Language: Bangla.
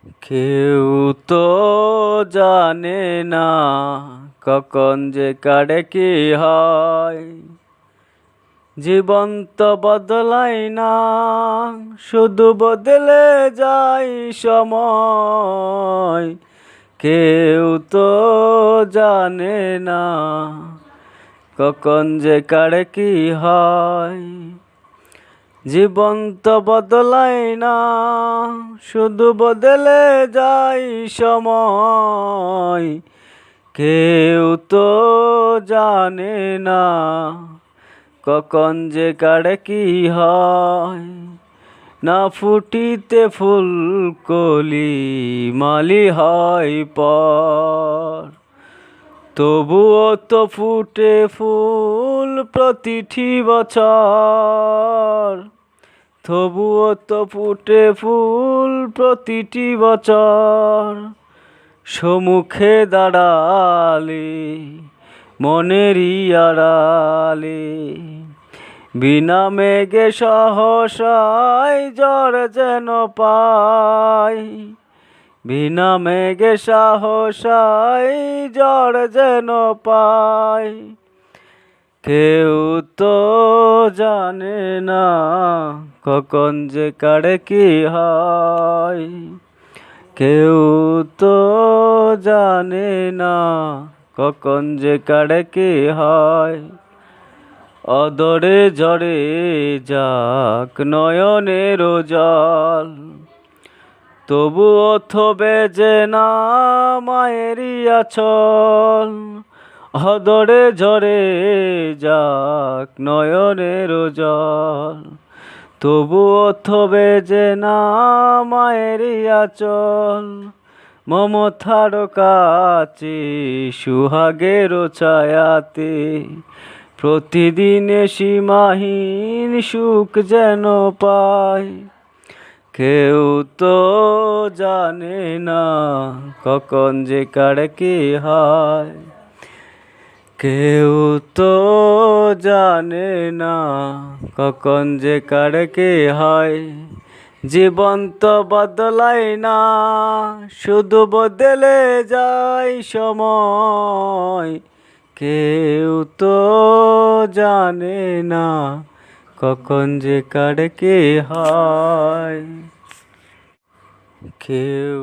কেউ তো জানে না কখন যে কারে কি হয়। জীবন তো বদলায় না, শুধু বদলে যায় সময়। কেউ তো জানে না কখন যে কারে কি হয়। জীবন তো বদলায় না, শুধু বদলে যায় সময়। কেউ তো জানে না কখন যে কারে কি হয়। না ফুটিতে ফুল কলি মালি হয় পর, তবুও তো ফুটে ফুল প্রতিটি বছর। তবুও তো ফুটে ফুল প্রতিটি বছর। সম্মুখে দাঁড়ালে মনেরই আড়ালে, বিনা মেঘে সহসায় ঝড় যেন পায়। বিনা মেঘে সাহসায় ঝড় যেন পায়। কেউ তো জানে না কখন যে কারে কি হয়। কেউ তো জানে না কখন যে কারে কি হয়। অদরে ঝরে যাক নয়নের জল, তবুও থবে যে না মায়েরই আঁচল। অদরে ঝরে যাক নয়নের জল, তবুও থবে যে না মায়েরই আঁচল। মমতার কাছে সুহাগের ছায়াতে, প্রতিদিনে সীমাহীন সুখ যেন পায়। কেউ তো জানে না কখন যে কারে কি হয়। কেউ তো জানে না কখন যে কারে কি হয়। জীবন তো বদলায় না, শুধু বদলে যায় সময়। কেউ তো জানে না কখন যে কারে কি হয়। কেউ